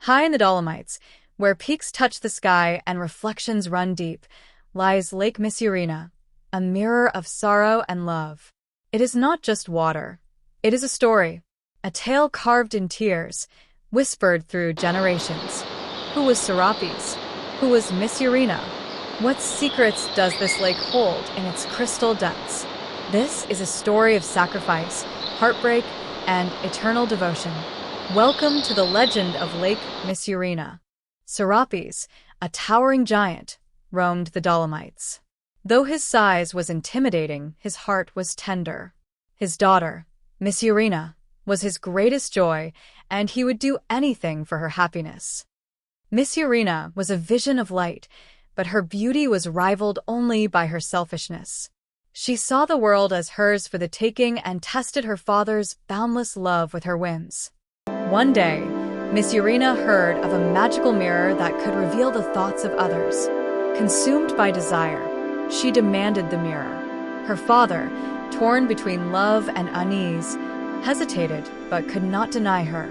High in the Dolomites, where peaks touch the sky and reflections run deep, lies Lake Misurina, a mirror of sorrow and love. It is not just water. It is a story, a tale carved in tears, whispered through generations. Who was Sorapis? Who was Misurina? What secrets does this lake hold in its crystal depths? This is a story of sacrifice, heartbreak, and eternal devotion. Welcome to the legend of Lake Misurina. Sorapis, a towering giant, roamed the Dolomites. Though his size was intimidating, his heart was tender. His daughter, Misurina, was his greatest joy, and he would do anything for her happiness. Misurina was a vision of light, but her beauty was rivaled only by her selfishness. She saw the world as hers for the taking and tested her father's boundless love with her whims. One day, Misurina heard of a magical mirror that could reveal the thoughts of others. Consumed by desire, she demanded the mirror. Her father, torn between love and unease, hesitated but could not deny her.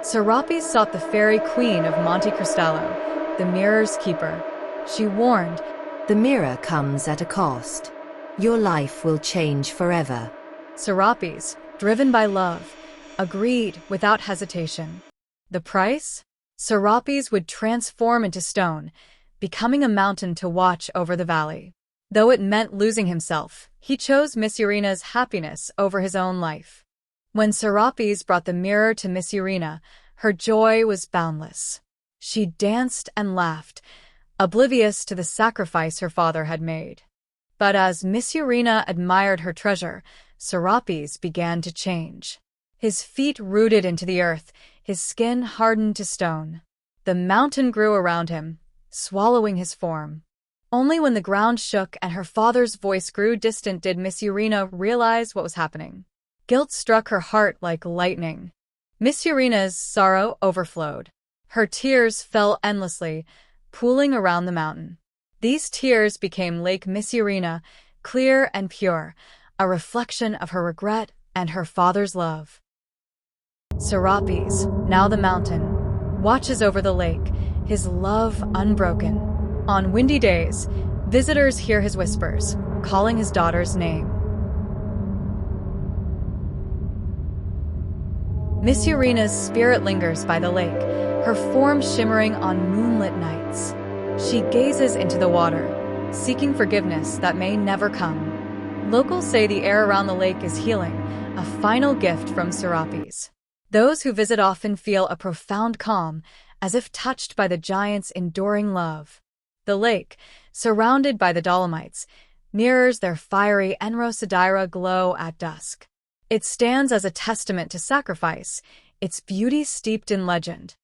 Sorapis sought the fairy queen of Monte Cristallo, the mirror's keeper. She warned, "The mirror comes at a cost. Your life will change forever." Sorapis, driven by love, agreed without hesitation. The price? Sorapis would transform into stone, becoming a mountain to watch over the valley. Though it meant losing himself, he chose Misurina's happiness over his own life. When Sorapis brought the mirror to Misurina, her joy was boundless. She danced and laughed, oblivious to the sacrifice her father had made. But as Misurina admired her treasure, Sorapis began to change. His feet rooted into the earth, his skin hardened to stone. The mountain grew around him, swallowing his form. Only when the ground shook and her father's voice grew distant did Misurina realize what was happening. Guilt struck her heart like lightning. Misurina's sorrow overflowed. Her tears fell endlessly, pooling around the mountain. These tears became Lake Misurina, clear and pure, a reflection of her regret and her father's love. Sorapis, now the mountain, watches over the lake, his love unbroken. On windy days, visitors hear his whispers, calling his daughter's name. Misurina's spirit lingers by the lake, her form shimmering on moonlit nights. She gazes into the water, seeking forgiveness that may never come. Locals say the air around the lake is healing, a final gift from Sorapis. Those who visit often feel a profound calm, as if touched by the giant's enduring love. The lake, surrounded by the Dolomites, mirrors their fiery Enrosidira glow at dusk. It stands as a testament to sacrifice, its beauty steeped in legend.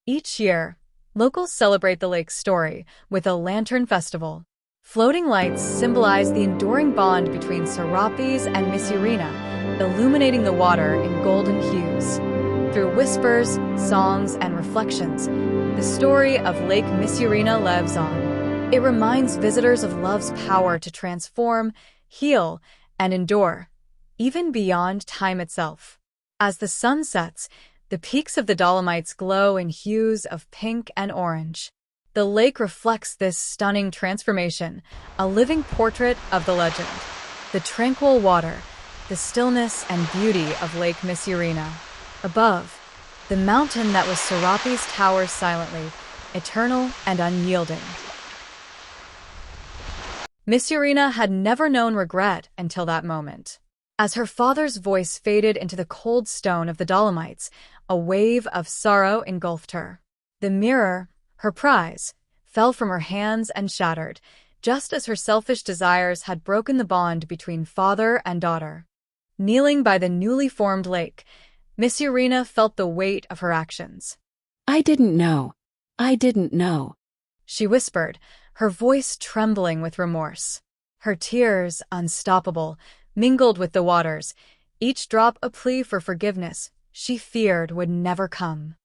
Each year, locals celebrate the lake's story with a lantern festival. Floating lights symbolize the enduring bond between Sorapis and Misurina, illuminating the water in golden hues. Through whispers, songs, and reflections, the story of Lake Misurina lives on. It reminds visitors of love's power to transform, heal, and endure, even beyond time itself. As the sun sets, the peaks of the Dolomites glow in hues of pink and orange. The lake reflects this stunning transformation, a living portrait of the legend. The tranquil water, the stillness and beauty of Lake Misurina. Above, the mountain that was Sorapis towers silently, eternal and unyielding. Misurina had never known regret until that moment. As her father's voice faded into the cold stone of the Dolomites, a wave of sorrow engulfed her. The mirror, her prize, fell from her hands and shattered, just as her selfish desires had broken the bond between father and daughter. Kneeling by the newly formed lake, Misurina felt the weight of her actions. "I didn't know. I didn't know," she whispered, her voice trembling with remorse. Her tears, unstoppable, mingled with the waters, each drop a plea for forgiveness she feared would never come.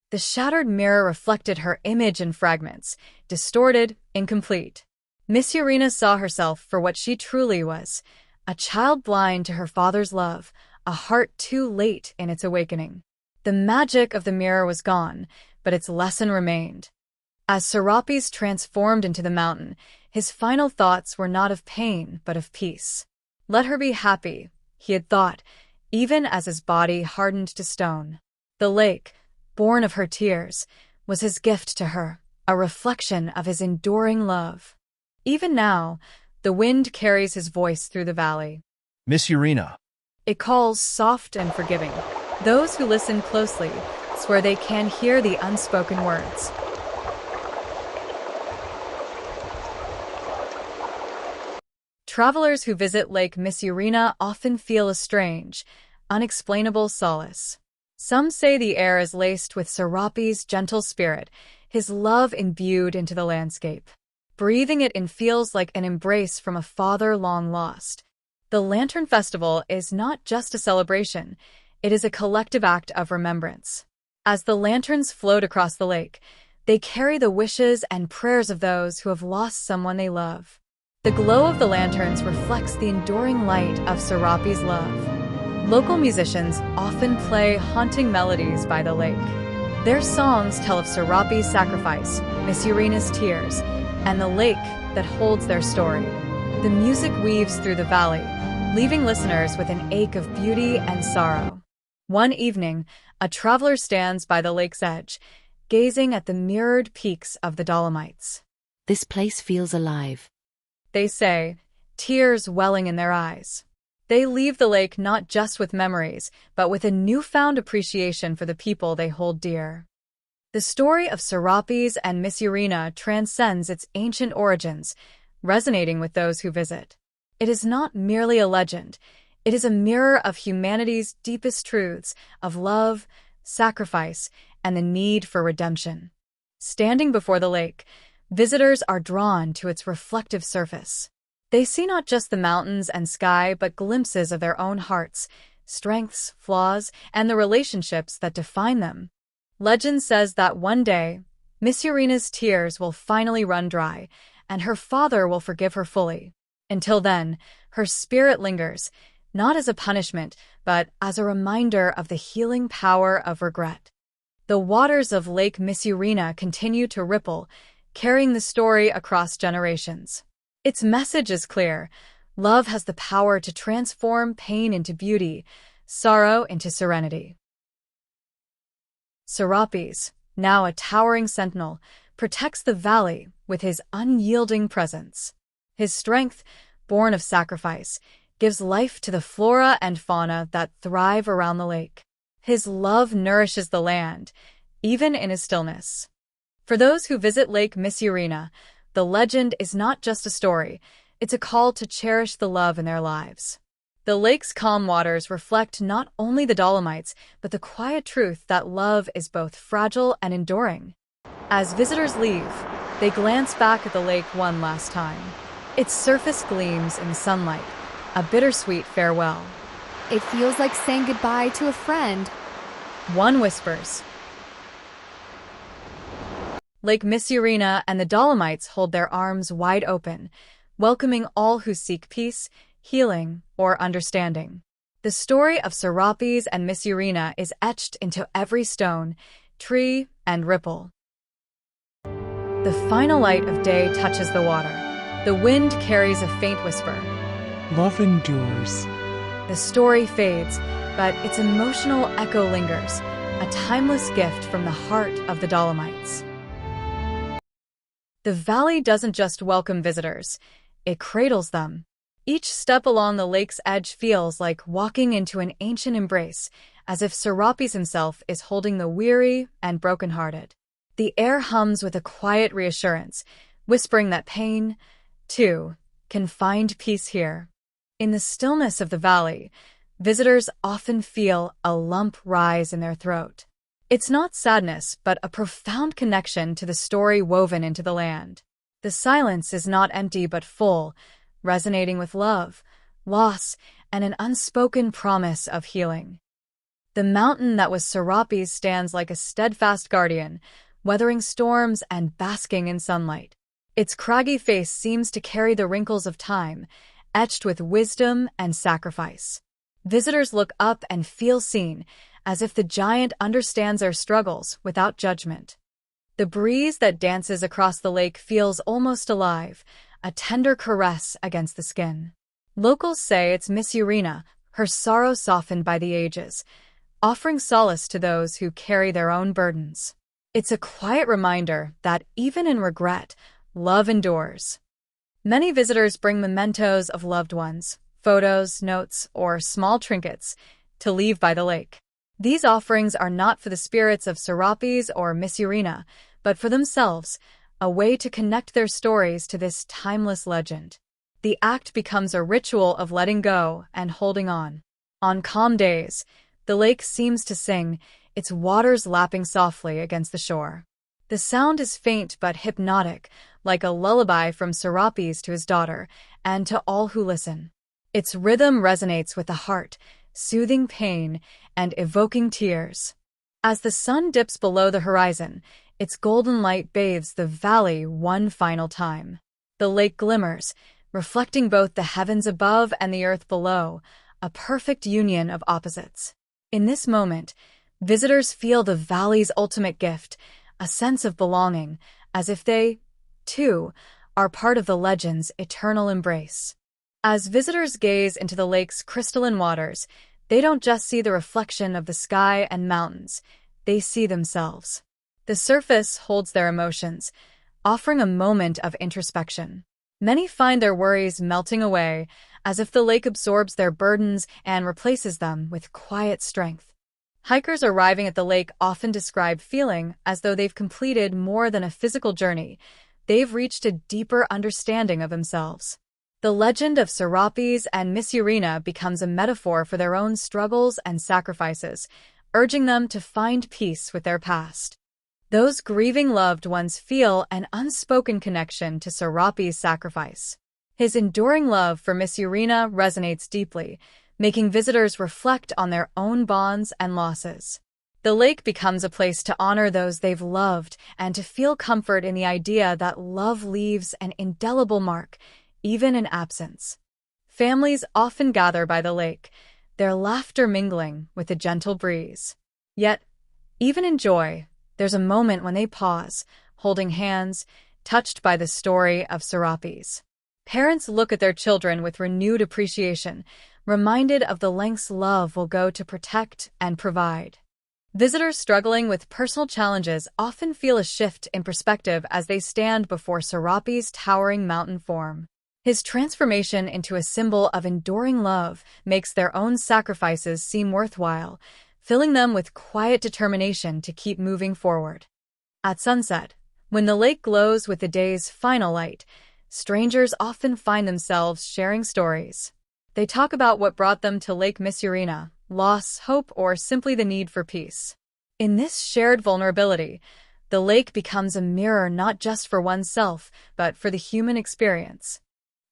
The shattered mirror reflected her image in fragments, distorted, incomplete. Misurina saw herself for what she truly was, a child blind to her father's love, a heart too late in its awakening. The magic of the mirror was gone, but its lesson remained. As Sorapis transformed into the mountain, his final thoughts were not of pain, but of peace. Let her be happy, he had thought, even as his body hardened to stone. The lake, born of her tears, was his gift to her, a reflection of his enduring love. Even now, the wind carries his voice through the valley. Misurina. It calls soft and forgiving. Those who listen closely swear they can hear the unspoken words. Travelers who visit Lake Misurina often feel a strange, unexplainable solace. Some say the air is laced with Sorapis' gentle spirit, his love imbued into the landscape. Breathing it in feels like an embrace from a father long lost. The Lantern Festival is not just a celebration, it is a collective act of remembrance. As the lanterns float across the lake, they carry the wishes and prayers of those who have lost someone they love. The glow of the lanterns reflects the enduring light of Sorapis' love. Local musicians often play haunting melodies by the lake. Their songs tell of Sorapis' sacrifice, Misurina's tears, and the lake that holds their story. The music weaves through the valley, leaving listeners with an ache of beauty and sorrow. One evening, a traveler stands by the lake's edge, gazing at the mirrored peaks of the Dolomites. This place feels alive, They say, tears welling in their eyes. They leave the lake not just with memories, but with a newfound appreciation for the people they hold dear. The story of Sorapis and Misurina transcends its ancient origins, resonating with those who visit. It is not merely a legend, it is a mirror of humanity's deepest truths of love, sacrifice, and the need for redemption. Standing before the lake, visitors are drawn to its reflective surface. They see not just the mountains and sky, but glimpses of their own hearts, strengths, flaws, and the relationships that define them. Legend says that one day, Misurina's tears will finally run dry, and her father will forgive her fully. Until then, her spirit lingers, not as a punishment, but as a reminder of the healing power of regret. The waters of Lake Misurina continue to ripple, carrying the story across generations. Its message is clear. Love has the power to transform pain into beauty, sorrow into serenity. Sorapis, now a towering sentinel, protects the valley with his unyielding presence. His strength, born of sacrifice, gives life to the flora and fauna that thrive around the lake. His love nourishes the land, even in his stillness. For those who visit Lake Misurina, the legend is not just a story, it's a call to cherish the love in their lives. The lake's calm waters reflect not only the Dolomites, but the quiet truth that love is both fragile and enduring. As visitors leave, they glance back at the lake one last time. Its surface gleams in the sunlight, a bittersweet farewell. It feels like saying goodbye to a friend. One whispers. Lake Misurina and the Dolomites hold their arms wide open, welcoming all who seek peace, healing, or understanding. The story of Sorapis and Misurina is etched into every stone, tree, and ripple. The final light of day touches the water. The wind carries a faint whisper. Love endures. The story fades, but its emotional echo lingers, a timeless gift from the heart of the Dolomites. The valley doesn't just welcome visitors, it cradles them. Each step along the lake's edge feels like walking into an ancient embrace, as if Sorapis himself is holding the weary and brokenhearted. The air hums with a quiet reassurance, whispering that pain, too, can find peace here. In the stillness of the valley, visitors often feel a lump rise in their throat. It's not sadness, but a profound connection to the story woven into the land. The silence is not empty but full, resonating with love, loss, and an unspoken promise of healing. The mountain that was Sorapis stands like a steadfast guardian, weathering storms and basking in sunlight. Its craggy face seems to carry the wrinkles of time, etched with wisdom and sacrifice. Visitors look up and feel seen, as if the giant understands their struggles without judgment. The breeze that dances across the lake feels almost alive, a tender caress against the skin. Locals say it's Misurina, her sorrow softened by the ages, offering solace to those who carry their own burdens. It's a quiet reminder that even in regret, love endures. Many visitors bring mementos of loved ones, photos, notes, or small trinkets, to leave by the lake. These offerings are not for the spirits of Sorapis or Misurina, but for themselves, a way to connect their stories to this timeless legend. The act becomes a ritual of letting go and holding on. On calm days, the lake seems to sing, its waters lapping softly against the shore. The sound is faint but hypnotic, like a lullaby from Sorapis to his daughter, and to all who listen. Its rhythm resonates with the heart, soothing pain and evoking tears. As the sun dips below the horizon, its golden light bathes the valley one final time. The lake glimmers, reflecting both the heavens above and the earth below, a perfect union of opposites. In this moment, visitors feel the valley's ultimate gift, a sense of belonging, as if they, too, are part of the legend's eternal embrace. As visitors gaze into the lake's crystalline waters, they don't just see the reflection of the sky and mountains, they see themselves. The surface holds their emotions, offering a moment of introspection. Many find their worries melting away, as if the lake absorbs their burdens and replaces them with quiet strength. Hikers arriving at the lake often describe feeling as though they've completed more than a physical journey. They've reached a deeper understanding of themselves. The legend of Sorapis and Misurina becomes a metaphor for their own struggles and sacrifices, urging them to find peace with their past. Those grieving loved ones feel an unspoken connection to Sorapis' sacrifice. His enduring love for Misurina resonates deeply, making visitors reflect on their own bonds and losses. The lake becomes a place to honor those they've loved and to feel comfort in the idea that love leaves an indelible mark, even in absence. Families often gather by the lake, their laughter mingling with the gentle breeze. Yet, even in joy, there's a moment when they pause, holding hands, touched by the story of Sorapis. Parents look at their children with renewed appreciation, reminded of the lengths love will go to protect and provide. Visitors struggling with personal challenges often feel a shift in perspective as they stand before Sorapis' towering mountain form. His transformation into a symbol of enduring love makes their own sacrifices seem worthwhile, filling them with quiet determination to keep moving forward. At sunset, when the lake glows with the day's final light, strangers often find themselves sharing stories. They talk about what brought them to Lake Misurina, loss, hope, or simply the need for peace. In this shared vulnerability, the lake becomes a mirror not just for oneself, but for the human experience.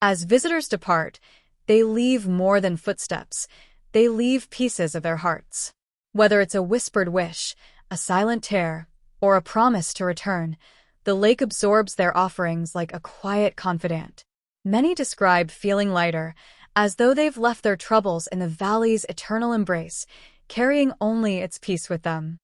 As visitors depart, they leave more than footsteps. They leave pieces of their hearts. Whether it's a whispered wish, a silent tear, or a promise to return, the lake absorbs their offerings like a quiet confidant. Many describe feeling lighter, as though they've left their troubles in the valley's eternal embrace, carrying only its peace with them.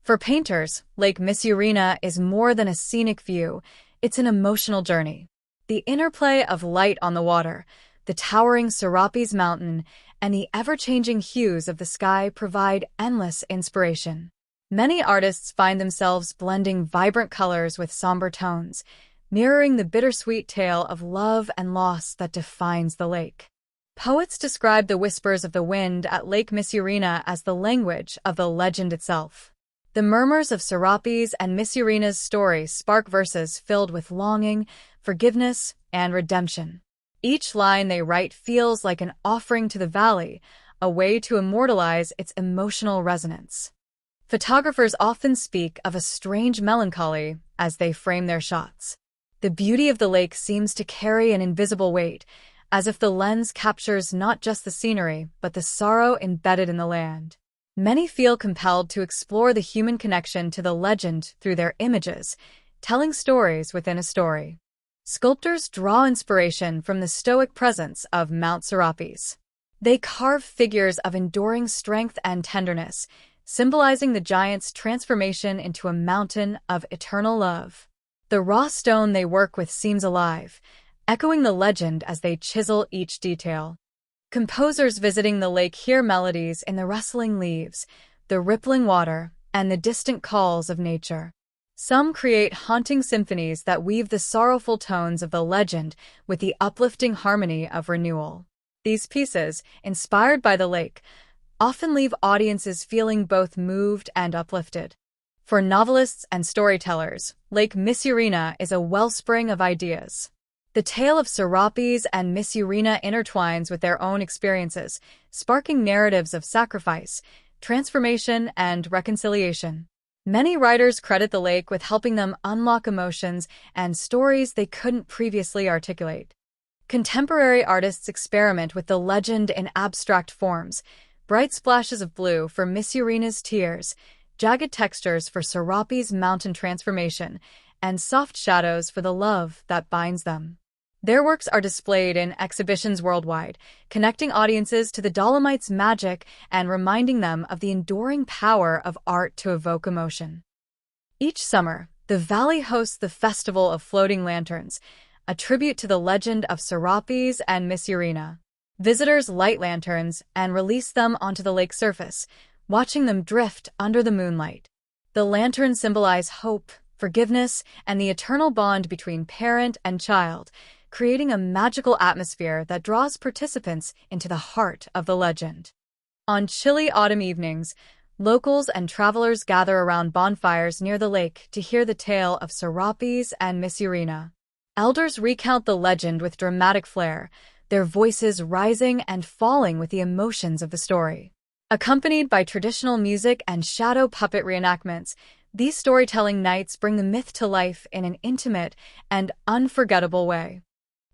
For painters, Lake Misurina is more than a scenic view, it's an emotional journey. The interplay of light on the water, the towering Sorapis mountain, and the ever-changing hues of the sky provide endless inspiration. Many artists find themselves blending vibrant colors with somber tones, mirroring the bittersweet tale of love and loss that defines the lake. Poets describe the whispers of the wind at Lake Misurina as the language of the legend itself. The murmurs of Sorapis and Misurina's story spark verses filled with longing, forgiveness, and redemption. Each line they write feels like an offering to the valley, a way to immortalize its emotional resonance. Photographers often speak of a strange melancholy as they frame their shots. The beauty of the lake seems to carry an invisible weight, as if the lens captures not just the scenery, but the sorrow embedded in the land. Many feel compelled to explore the human connection to the legend through their images, telling stories within a story. Sculptors draw inspiration from the stoic presence of Mount Sorapis. They carve figures of enduring strength and tenderness, symbolizing the giant's transformation into a mountain of eternal love. The raw stone they work with seems alive, echoing the legend as they chisel each detail. Composers visiting the lake hear melodies in the rustling leaves, the rippling water, and the distant calls of nature. Some create haunting symphonies that weave the sorrowful tones of the legend with the uplifting harmony of renewal. These pieces, inspired by the lake, often leave audiences feeling both moved and uplifted. For novelists and storytellers, Lake Misurina is a wellspring of ideas. The tale of Sorapis and Misurina intertwines with their own experiences, sparking narratives of sacrifice, transformation, and reconciliation. Many writers credit the lake with helping them unlock emotions and stories they couldn't previously articulate. Contemporary artists experiment with the legend in abstract forms, bright splashes of blue for Misurina's tears, jagged textures for Sorapis' mountain transformation, and soft shadows for the love that binds them. Their works are displayed in exhibitions worldwide, connecting audiences to the Dolomites' magic and reminding them of the enduring power of art to evoke emotion. Each summer, the valley hosts the Festival of Floating Lanterns, a tribute to the legend of Sorapis and Misurina. Visitors light lanterns and release them onto the lake surface, watching them drift under the moonlight. The lanterns symbolize hope, forgiveness, and the eternal bond between parent and child, creating a magical atmosphere that draws participants into the heart of the legend. On chilly autumn evenings, locals and travelers gather around bonfires near the lake to hear the tale of Sorapis and Misurina. Elders recount the legend with dramatic flair, their voices rising and falling with the emotions of the story. Accompanied by traditional music and shadow puppet reenactments, these storytelling nights bring the myth to life in an intimate and unforgettable way.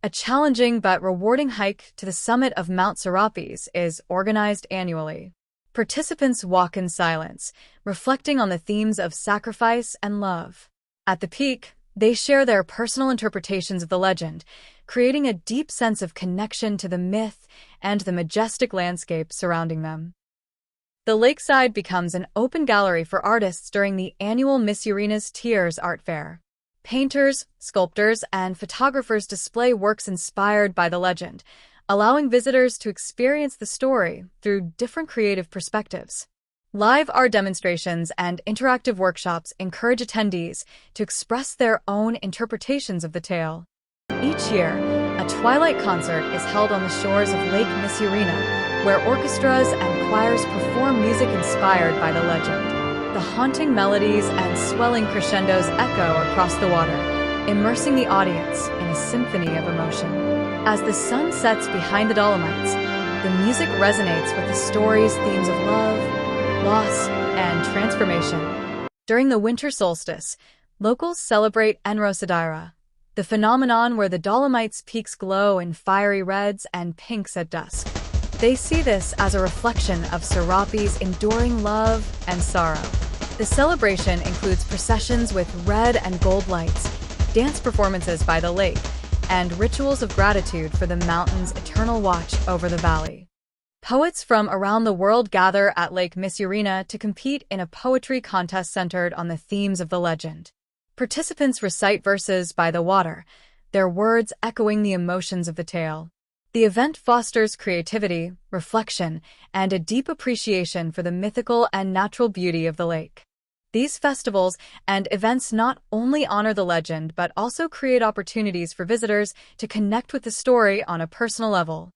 A challenging but rewarding hike to the summit of Mount Sorapis is organized annually. Participants walk in silence, reflecting on the themes of sacrifice and love. At the peak, they share their personal interpretations of the legend, creating a deep sense of connection to the myth and the majestic landscape surrounding them. The lakeside becomes an open gallery for artists during the annual Misurina's Tears art fair. Painters, sculptors, and photographers display works inspired by the legend, allowing visitors to experience the story through different creative perspectives. Live art demonstrations and interactive workshops encourage attendees to express their own interpretations of the tale. Each year, a twilight concert is held on the shores of Lake Misurina, where orchestras and choirs perform music inspired by the legend. The haunting melodies and swelling crescendos echo across the water, immersing the audience in a symphony of emotion. As the sun sets behind the Dolomites, the music resonates with the story's themes of love, loss, and transformation. During the winter solstice, locals celebrate Enrosadira, the phenomenon where the Dolomites' peaks glow in fiery reds and pinks at dusk. They see this as a reflection of Sorapis' enduring love and sorrow. The celebration includes processions with red and gold lights, dance performances by the lake, and rituals of gratitude for the mountain's eternal watch over the valley. Poets from around the world gather at Lake Misurina to compete in a poetry contest centered on the themes of the legend. Participants recite verses by the water, their words echoing the emotions of the tale. The event fosters creativity, reflection, and a deep appreciation for the mythical and natural beauty of the lake. These festivals and events not only honor the legend but also create opportunities for visitors to connect with the story on a personal level.